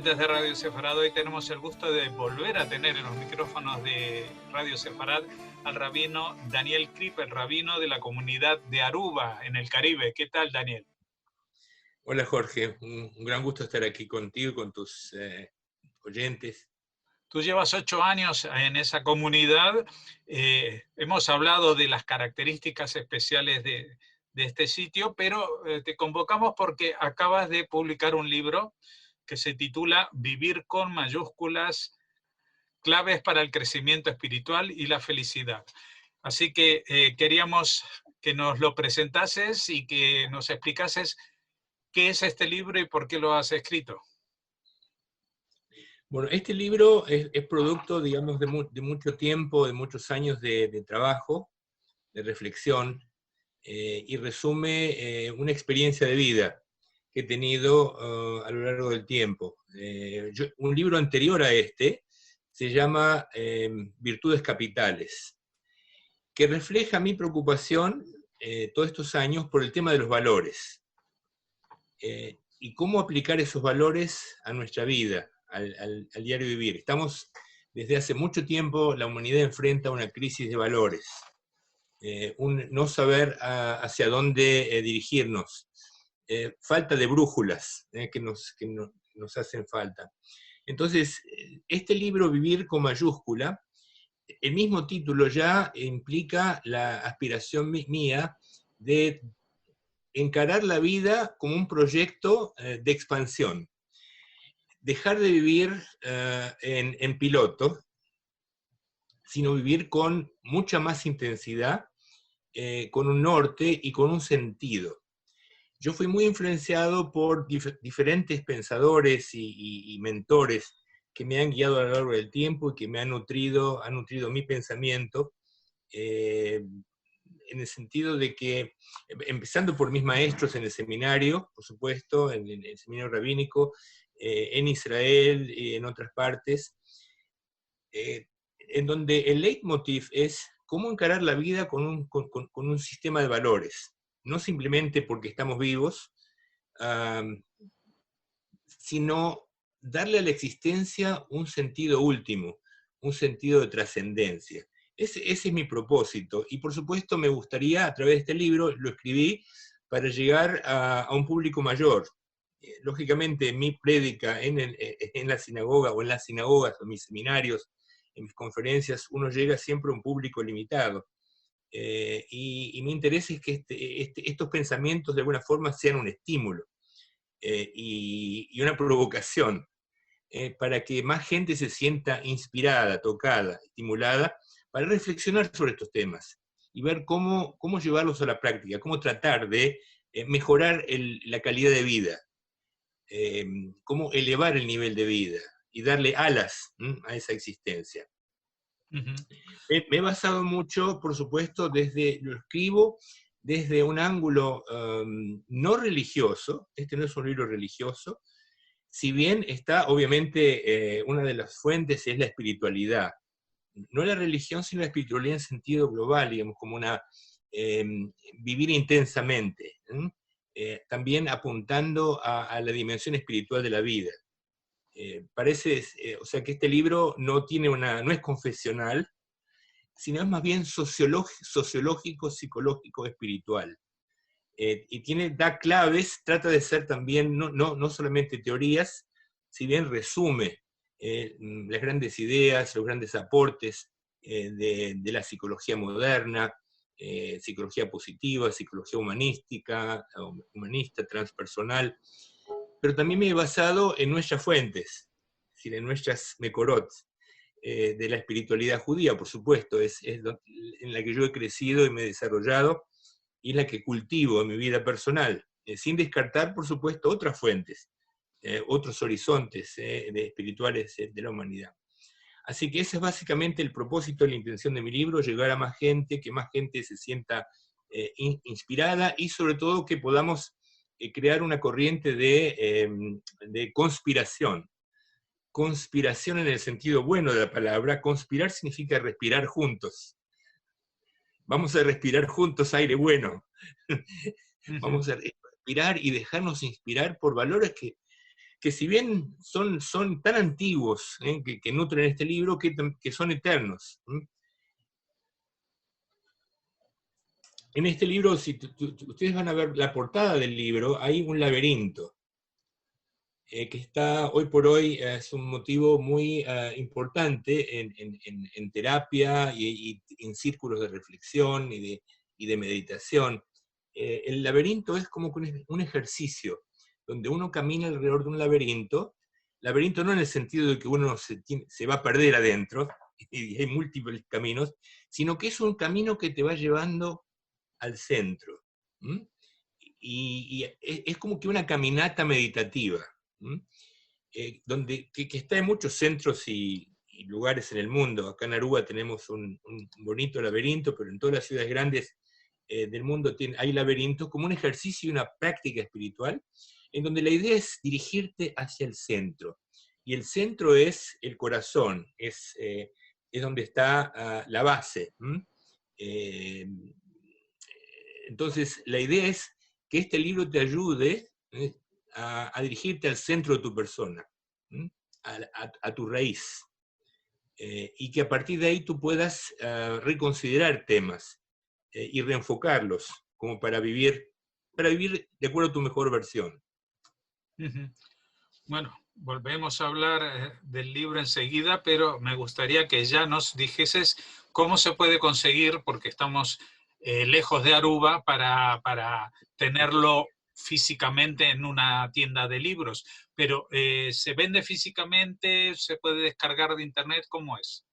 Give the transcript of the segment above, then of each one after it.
oyentes de Radio Sefarad, hoy tenemos el gusto de volver a tener en los micrófonos de Radio Sefarad al rabino Daniel Kripp, el rabino de la comunidad de Aruba, en el Caribe. ¿Qué tal, Daniel? Hola, Jorge. Un gran gusto estar aquí contigo y con tus oyentes. Tú llevas 8 años en esa comunidad. Hemos hablado de las características especiales de este sitio, pero te convocamos porque acabas de publicar un libro que se titula Vivir con mayúsculas, claves para el crecimiento espiritual y la felicidad. Así que queríamos que nos lo presentases y que nos explicases qué es este libro y por qué lo has escrito. Bueno, este libro es producto, digamos, de mucho tiempo, de muchos años de trabajo, de reflexión, y resume una experiencia de vida que he tenido a lo largo del tiempo. Un libro anterior a este se llama Virtudes Capitales, que refleja mi preocupación todos estos años por el tema de los valores y cómo aplicar esos valores a nuestra vida, al diario vivir. Estamos, desde hace mucho tiempo, la humanidad enfrenta una crisis de valores, un no saber hacia dónde dirigirnos, falta de brújulas que nos hacen falta. Entonces, este libro, Vivir con mayúscula, el mismo título ya implica la aspiración mía de encarar la vida como un proyecto de expansión. Dejar de vivir en piloto, sino vivir con mucha más intensidad, con un norte y con un sentido. Yo fui muy influenciado por diferentes pensadores y mentores que me han guiado a lo largo del tiempo y que me han nutrido mi pensamiento, en el sentido de que, empezando por mis maestros en el seminario, por supuesto, en el seminario rabínico, en Israel y en otras partes, en donde el leitmotiv es cómo encarar la vida con un sistema de valores, no simplemente porque estamos vivos, sino darle a la existencia un sentido último, un sentido de trascendencia. Ese es mi propósito, y por supuesto me gustaría, a través de este libro, lo escribí para llegar a un público mayor. Lógicamente, mi prédica en la sinagoga o en las sinagogas o en mis seminarios, en mis conferencias, uno llega siempre a un público limitado. Y mi interés es que estos pensamientos de alguna forma sean un estímulo y una provocación para que más gente se sienta inspirada, tocada, estimulada, para reflexionar sobre estos temas y ver cómo llevarlos a la práctica, cómo tratar de mejorar la calidad de vida, cómo elevar el nivel de vida y darle alas a esa existencia. Uh-huh. Me he basado mucho, por supuesto, lo escribo desde un ángulo no religioso. Este no es un libro religioso, si bien está, obviamente, una de las fuentes es la espiritualidad. No la religión, sino la espiritualidad en sentido global, digamos, como vivir intensamente, también apuntando a la dimensión espiritual de la vida. O sea que este libro no es confesional, sino es más bien sociológico, psicológico, espiritual. Y da claves, trata de ser también, no solamente teorías, si bien resume las grandes ideas, los grandes aportes de la psicología moderna, psicología positiva, psicología humanista, transpersonal, pero también me he basado en nuestras fuentes, es decir, en nuestras mekorot, de la espiritualidad judía, por supuesto, es en la que yo he crecido y me he desarrollado, y es la que cultivo en mi vida personal, sin descartar, por supuesto, otras fuentes, otros horizontes espirituales de la humanidad. Así que ese es básicamente el propósito y la intención de mi libro, llegar a más gente, que más gente se sienta inspirada, y sobre todo que podamos crear una corriente de conspiración. Conspiración en el sentido bueno de la palabra. Conspirar significa respirar juntos. Vamos a respirar juntos aire bueno. Vamos a respirar y dejarnos inspirar por valores que si bien son tan antiguos, que nutren este libro, que son eternos. En este libro, si ustedes van a ver la portada del libro, hay un laberinto, que está hoy por hoy, es un motivo muy importante en terapia y en círculos de reflexión y de meditación. El laberinto es como un ejercicio, donde uno camina alrededor de un laberinto no en el sentido de que uno se va a perder adentro, y hay múltiples caminos, sino que es un camino que te va llevando al centro. Y es como que una caminata meditativa, que está en muchos centros y lugares en el mundo. Acá en Aruba tenemos un bonito laberinto, pero en todas las ciudades grandes del mundo hay laberintos como un ejercicio y una práctica espiritual, en donde la idea es dirigirte hacia el centro. Y el centro es el corazón, es donde está la base. Entonces, la idea es que este libro te ayude a dirigirte al centro de tu persona, a tu raíz, y que a partir de ahí tú puedas reconsiderar temas y reenfocarlos, como para vivir de acuerdo a tu mejor versión. Bueno, volvemos a hablar del libro enseguida, pero me gustaría que ya nos dijeses cómo se puede conseguir, porque estamos lejos de Aruba, para tenerlo físicamente en una tienda de libros. Pero ¿se vende físicamente? ¿Se puede descargar de internet? ¿Cómo es?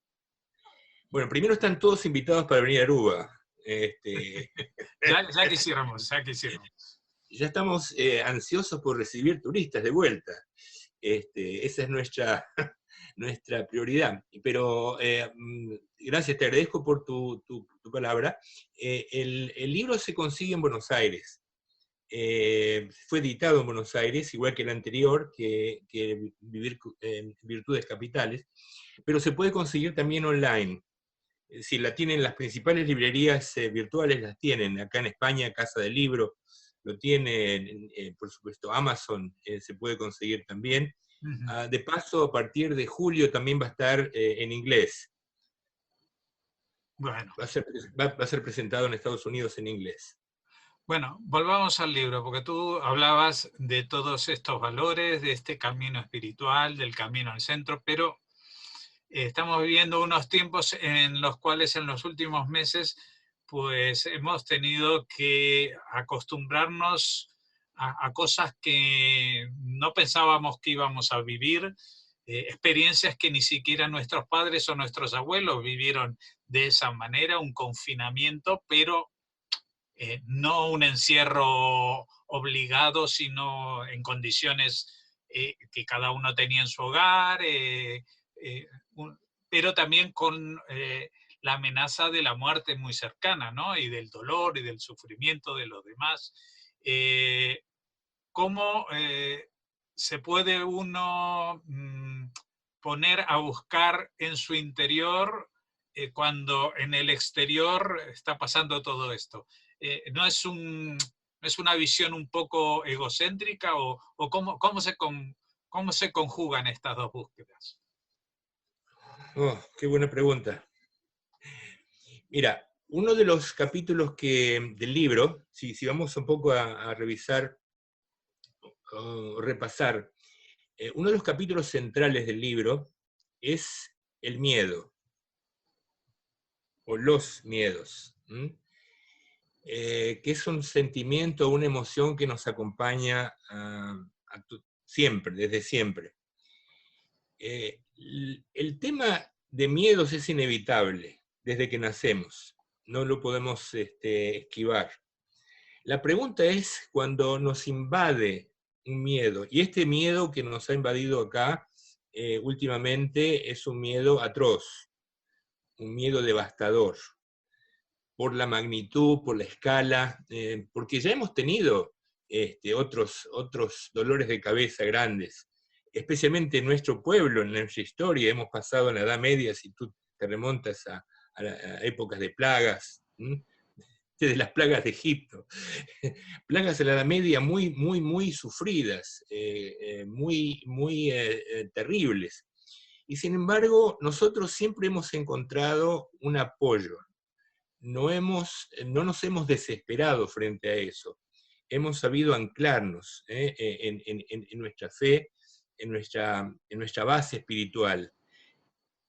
Bueno, primero están todos invitados para venir a Aruba. Ya quisiéramos. Ya estamos ansiosos por recibir turistas de vuelta. Esa es nuestra prioridad. Pero gracias, te agradezco por tu palabra. El libro se consigue en Buenos Aires. Fue editado en Buenos Aires, igual que el anterior, que Virtudes Capitales, pero se puede conseguir también online. Si la tienen las principales librerías virtuales, las tienen. Acá en España, Casa del Libro lo tiene, por supuesto Amazon se puede conseguir también. De paso, a partir de julio también va a estar en inglés. Bueno. Va a ser presentado en Estados Unidos en inglés. Bueno, volvamos al libro, porque tú hablabas de todos estos valores, de este camino espiritual, del camino al centro, pero estamos viviendo unos tiempos en los cuales en los últimos meses pues hemos tenido que acostumbrarnos a cosas que no pensábamos que íbamos a vivir, experiencias que ni siquiera nuestros padres o nuestros abuelos vivieron de esa manera, un confinamiento, pero no un encierro obligado, sino en condiciones que cada uno tenía en su hogar, pero también con la amenaza de la muerte muy cercana, ¿no? Y del dolor y del sufrimiento de los demás. ¿Cómo se puede uno poner a buscar en su interior cuando en el exterior está pasando todo esto? ¿No es una visión un poco egocéntrica o cómo se conjugan estas dos búsquedas? Oh, qué buena pregunta. Mira, uno de los capítulos del libro, si vamos un poco a revisar o repasar, uno de los capítulos centrales del libro es el miedo, o los miedos, que es un sentimiento, una emoción que nos acompaña siempre, desde siempre. El tema de miedos es inevitable desde que nacemos, no lo podemos esquivar. La pregunta es cuando nos invade un miedo, y este miedo que nos ha invadido acá últimamente es un miedo atroz, un miedo devastador, por la magnitud, por la escala, porque ya hemos tenido otros dolores de cabeza grandes, especialmente en nuestro pueblo, en nuestra historia. Hemos pasado en la Edad Media, si tú te remontas a épocas de plagas, de las plagas de Egipto. Plagas de la Edad Media muy sufridas, muy terribles. Y sin embargo, nosotros siempre hemos encontrado un apoyo. No nos hemos desesperado frente a eso. Hemos sabido anclarnos en nuestra fe, en nuestra base espiritual.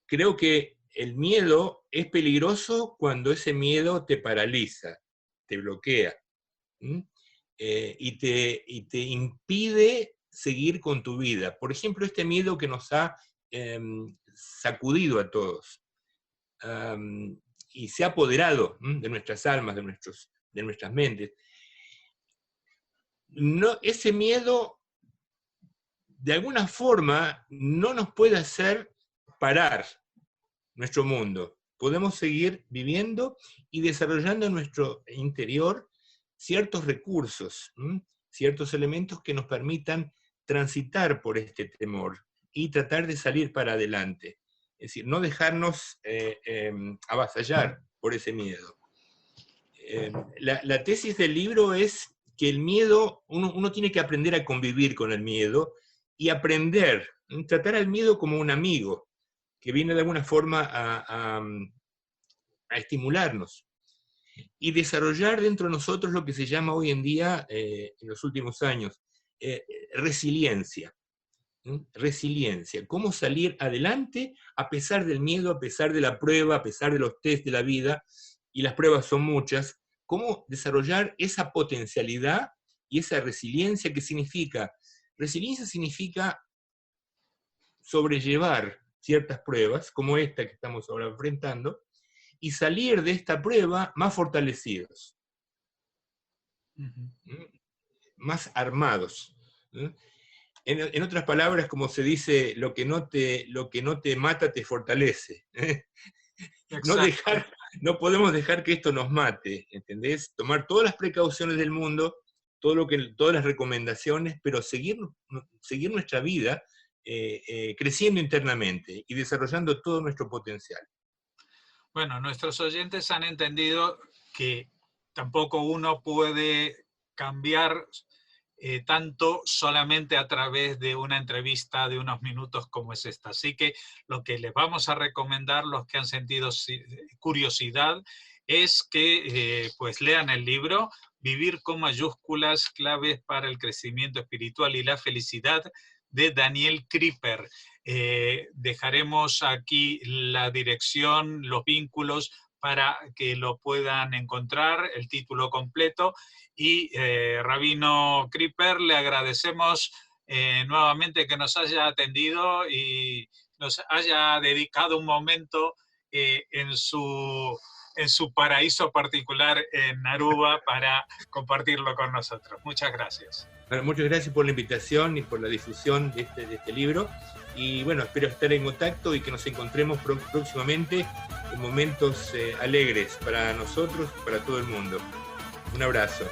Creo que el miedo es peligroso cuando ese miedo te paraliza, te bloquea, y te impide seguir con tu vida. Por ejemplo, este miedo que nos ha sacudido a todos y se ha apoderado de nuestras almas, de nuestras mentes. No, ese miedo, de alguna forma, no nos puede hacer parar nuestro mundo. Podemos seguir viviendo y desarrollando en nuestro interior ciertos recursos, ciertos elementos que nos permitan transitar por este temor y tratar de salir para adelante. Es decir, no dejarnos avasallar por ese miedo. La tesis del libro es que el miedo, uno tiene que aprender a convivir con el miedo y aprender, tratar al miedo como un amigo, que viene de alguna forma a estimularnos, y desarrollar dentro de nosotros lo que se llama hoy en día, en los últimos años, resiliencia. Resiliencia, cómo salir adelante a pesar del miedo, a pesar de la prueba, a pesar de los test de la vida, y las pruebas son muchas, cómo desarrollar esa potencialidad y esa resiliencia. ¿Qué significa? Resiliencia significa sobrellevar ciertas pruebas, como esta que estamos ahora enfrentando, y salir de esta prueba más fortalecidos, más armados. En otras palabras, como se dice, lo que no te mata te fortalece. No podemos dejar que esto nos mate, ¿entendés? Tomar todas las precauciones del mundo, todas las recomendaciones, pero seguir nuestra vida creciendo internamente y desarrollando todo nuestro potencial. Bueno, nuestros oyentes han entendido que tampoco uno puede cambiar tanto solamente a través de una entrevista de unos minutos como es esta. Así que lo que les vamos a recomendar, los que han sentido curiosidad, es que pues lean el libro Vivir con mayúsculas, claves para el crecimiento espiritual y la felicidad, de Daniel Krieper. Dejaremos aquí la dirección, los vínculos para que lo puedan encontrar, el título completo. Y Rabino Krieper, le agradecemos nuevamente que nos haya atendido y nos haya dedicado un momento en su paraíso particular en Aruba para compartirlo con nosotros. Muchas gracias. Bueno, muchas gracias por la invitación y por la difusión de este libro. Y bueno, espero estar en contacto y que nos encontremos próximamente en momentos alegres para nosotros y para todo el mundo. Un abrazo.